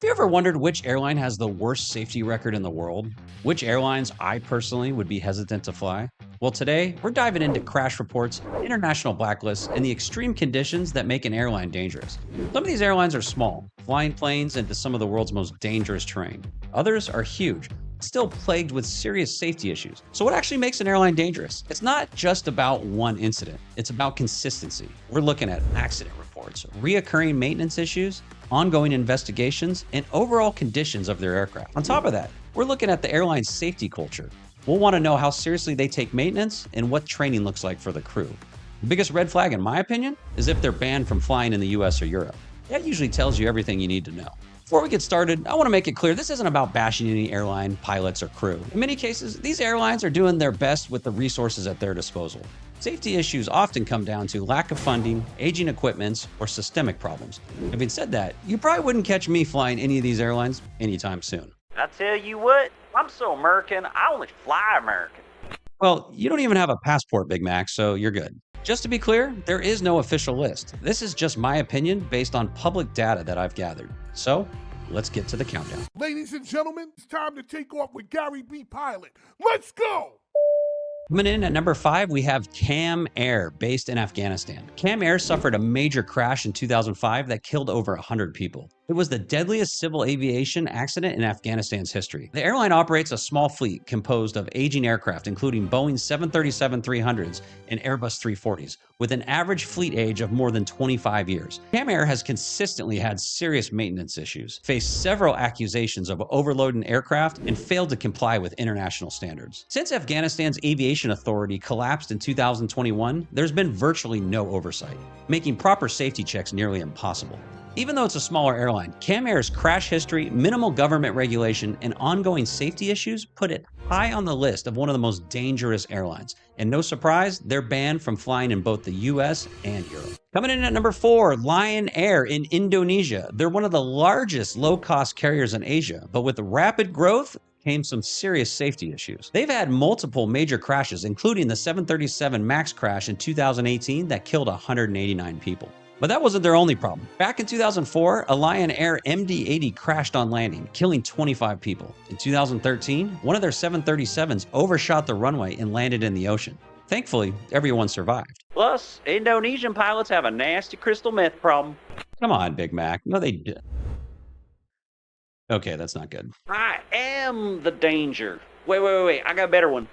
Have you ever wondered which airline has the worst safety record in the world? Which airlines I personally would be hesitant to fly? Well, today we're diving into crash reports, international blacklists, and the extreme conditions that make an airline dangerous. Some of these airlines are small, flying planes into some of the world's most dangerous terrain. Others are huge, still plagued with serious safety issues. So, what actually makes an airline dangerous? It's not just about one incident, it's about consistency. We're looking at accident reports, reoccurring maintenance issues, ongoing investigations, and overall conditions of their aircraft. On top of that, we're looking at the airline's safety culture. We'll want to know how seriously they take maintenance and what training looks like for the crew. The biggest red flag, in my opinion, is if they're banned from flying in the US or Europe. That usually tells you everything you need to know. Before we get started, I want to make it clear this isn't about bashing any airline, pilots, or crew. In many cases, these airlines are doing their best with the resources at their disposal. Safety issues often come down to lack of funding, aging equipments, or systemic problems. Having said that, you probably wouldn't catch me flying any of these airlines anytime soon. I tell you what, I'm so American, I only fly American. Well, you don't even have a passport, Big Mac, so you're good. Just to be clear, there is no official list. This is just my opinion based on public data that I've gathered. So, let's get to the countdown. Ladies and gentlemen, it's time to take off with Gary B. Pilot. Let's go! Coming in at number 5, we have Cam Air, based in Afghanistan. Cam Air suffered a major crash in 2005 that killed over 100 people. It was the deadliest civil aviation accident in Afghanistan's history. The airline operates a small fleet composed of aging aircraft, including Boeing 737-300s and Airbus 340s, with an average fleet age of more than 25 years. Cam Air has consistently had serious maintenance issues, faced several accusations of overloading aircraft, and failed to comply with international standards. Since Afghanistan's aviation authority collapsed in 2021, there's been virtually no oversight, making proper safety checks nearly impossible. Even though it's a smaller airline, Cam Air's crash history, minimal government regulation, and ongoing safety issues put it high on the list of one of the most dangerous airlines. And no surprise, they're banned from flying in both the US and Europe. Coming in at number 4, Lion Air in Indonesia. They're one of the largest low-cost carriers in Asia, but with rapid growth came some serious safety issues. They've had multiple major crashes, including the 737 MAX crash in 2018 that killed 189 people. But that wasn't their only problem. Back in 2004, a Lion Air MD-80 crashed on landing, killing 25 people. In 2013, one of their 737s overshot the runway and landed in the ocean. Thankfully, everyone survived. Plus, Indonesian pilots have a nasty crystal meth problem. Come on, Big Mac. No, they did. Okay, that's not good. I am the danger. Wait, I got a better one.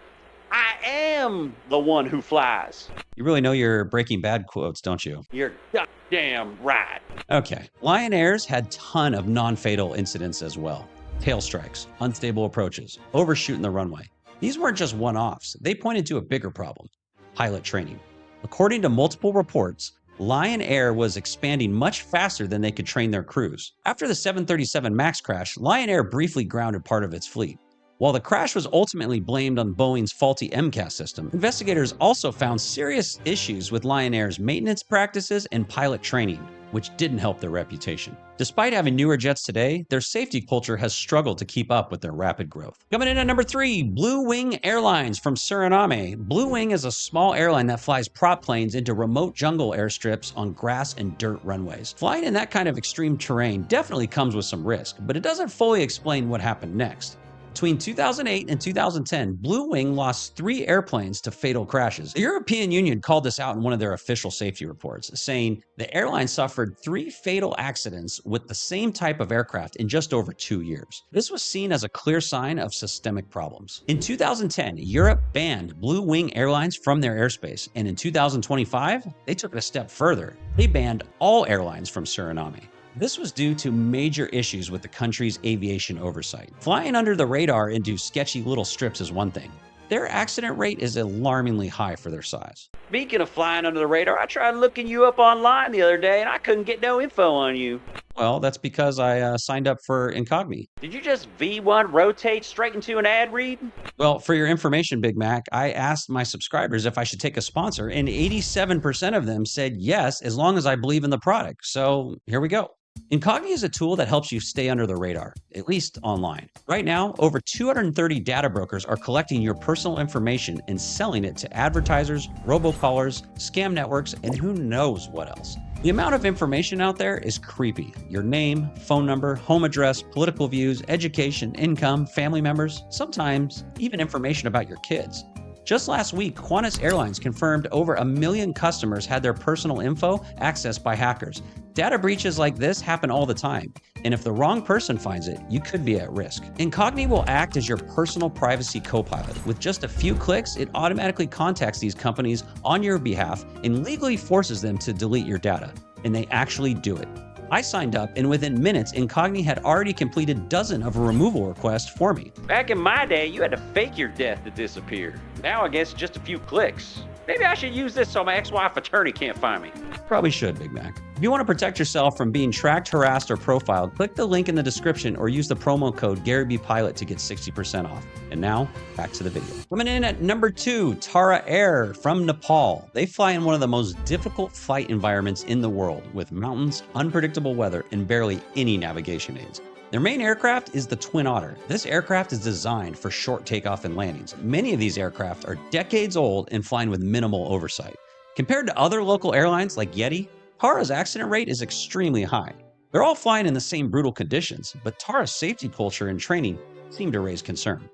I am the one who flies. You really know your Breaking Bad quotes, don't you? You're goddamn right. Okay. Lion Air's had a ton of non-fatal incidents as well. Tail strikes, unstable approaches, overshooting the runway. These weren't just one-offs. They pointed to a bigger problem: pilot training. According to multiple reports, Lion Air was expanding much faster than they could train their crews. After the 737 MAX crash, Lion Air briefly grounded part of its fleet. While the crash was ultimately blamed on Boeing's faulty MCAS system, investigators also found serious issues with Lion Air's maintenance practices and pilot training, which didn't help their reputation. Despite having newer jets today, their safety culture has struggled to keep up with their rapid growth. Coming in at number 3, Blue Wing Airlines from Suriname. Blue Wing is a small airline that flies prop planes into remote jungle airstrips on grass and dirt runways. Flying in that kind of extreme terrain definitely comes with some risk, but it doesn't fully explain what happened next. Between 2008 and 2010, Blue Wing lost 3 airplanes to fatal crashes. The European Union called this out in one of their official safety reports, saying the airline suffered 3 fatal accidents with the same type of aircraft in just over 2 years. This was seen as a clear sign of systemic problems. In 2010, Europe banned Blue Wing Airlines from their airspace, and in 2025, they took it a step further. They banned all airlines from Suriname. This was due to major issues with the country's aviation oversight. Flying under the radar into sketchy little strips is one thing. Their accident rate is alarmingly high for their size. Speaking of flying under the radar, I tried looking you up online the other day and I couldn't get no info on you. Well, that's because I signed up for Incogni. Did you just V1 rotate straight into an ad read? Well, for your information, Big Mac, I asked my subscribers if I should take a sponsor, and 87% of them said yes, as long as I believe in the product. So here we go. Incogni is a tool that helps you stay under the radar, at least online. Right now, over 230 data brokers are collecting your personal information and selling it to advertisers, robocallers, scam networks, and who knows what else. The amount of information out there is creepy. Your name, phone number, home address, political views, education, income, family members, sometimes even information about your kids. Just last week, Qantas Airlines confirmed over 1 million customers had their personal info accessed by hackers. Data breaches like this happen all the time, and if the wrong person finds it, you could be at risk. Incogni will act as your personal privacy co-pilot. With just a few clicks, it automatically contacts these companies on your behalf and legally forces them to delete your data. And they actually do it. I signed up, and within minutes, Incogni had already completed dozens of removal requests for me. Back in my day, you had to fake your death to disappear. Now I guess just a few clicks. Maybe I should use this so my ex-wife attorney can't find me. Probably should, Big Mac. If you want to protect yourself from being tracked, harassed, or profiled, click the link in the description or use the promo code GaryBPilot to get 60% off. And now, back to the video. Coming in at number 2, Tara Air from Nepal. They fly in one of the most difficult flight environments in the world, with mountains, unpredictable weather, and barely any navigation aids. Their main aircraft is the Twin Otter. This aircraft is designed for short takeoff and landings. Many of these aircraft are decades old and flying with minimal oversight. Compared to other local airlines like Yeti, Tara's accident rate is extremely high. They're all flying in the same brutal conditions, but Tara's safety culture and training seem to raise concern.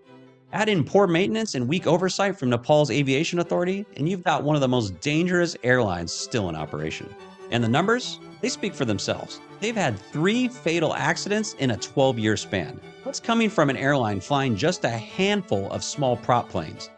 Add in poor maintenance and weak oversight from Nepal's aviation authority, and you've got one of the most dangerous airlines still in operation. And the numbers? They speak for themselves. They've had 3 fatal accidents in a 12-year span. That's coming from an airline flying just a handful of small prop planes.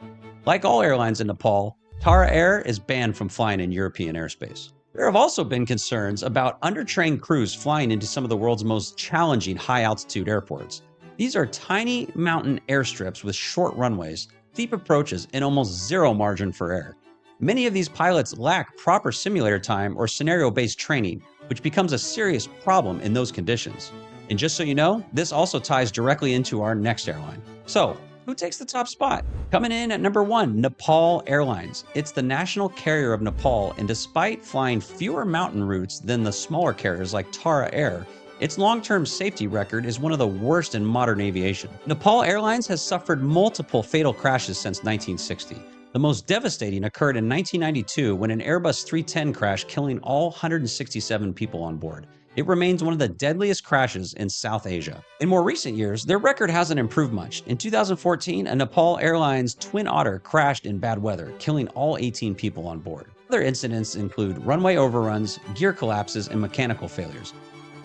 Like all airlines in Nepal, Tara Air is banned from flying in European airspace. There have also been concerns about undertrained crews flying into some of the world's most challenging high-altitude airports. These are tiny mountain airstrips with short runways, steep approaches, and almost zero margin for error. Many of these pilots lack proper simulator time or scenario-based training, which becomes a serious problem in those conditions. And just so you know, this also ties directly into our next airline. So, who takes the top spot? Coming in at number 1, Nepal Airlines. It's the national carrier of Nepal, and despite flying fewer mountain routes than the smaller carriers like Tara Air, its long-term safety record is one of the worst in modern aviation. Nepal Airlines has suffered multiple fatal crashes since 1960. The most devastating occurred in 1992 when an Airbus 310 crashed, killing all 167 people on board. It remains one of the deadliest crashes in South Asia. In more recent years, their record hasn't improved much. In 2014, a Nepal Airlines Twin Otter crashed in bad weather, killing all 18 people on board. Other incidents include runway overruns, gear collapses, and mechanical failures,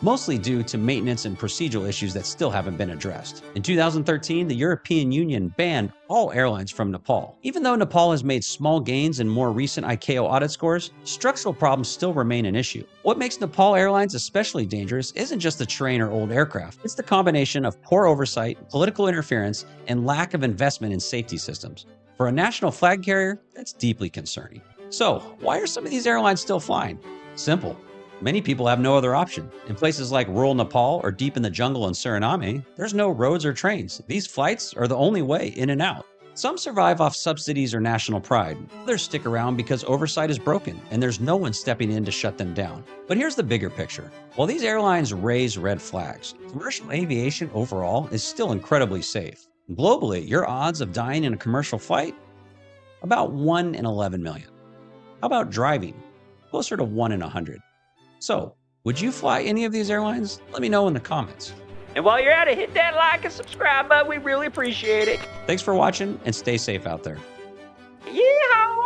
mostly due to maintenance and procedural issues that still haven't been addressed. In 2013, the European Union banned all airlines from Nepal. Even though Nepal has made small gains in more recent ICAO audit scores, structural problems still remain an issue. What makes Nepal Airlines especially dangerous isn't just the terrain or old aircraft. It's the combination of poor oversight, political interference, and lack of investment in safety systems. For a national flag carrier, that's deeply concerning. So, why are some of these airlines still flying? Simple. Many people have no other option. In places like rural Nepal or deep in the jungle in Suriname, there's no roads or trains. These flights are the only way in and out. Some survive off subsidies or national pride. Others stick around because oversight is broken and there's no one stepping in to shut them down. But here's the bigger picture. While these airlines raise red flags, commercial aviation overall is still incredibly safe. Globally, your odds of dying in a commercial flight? About 1 in 11 million. How about driving? Closer to 1 in 100. So, would you fly any of these airlines? Let me know in the comments. And while you're at it, hit that like and subscribe button. We really appreciate it. Thanks for watching and stay safe out there. Yeehaw!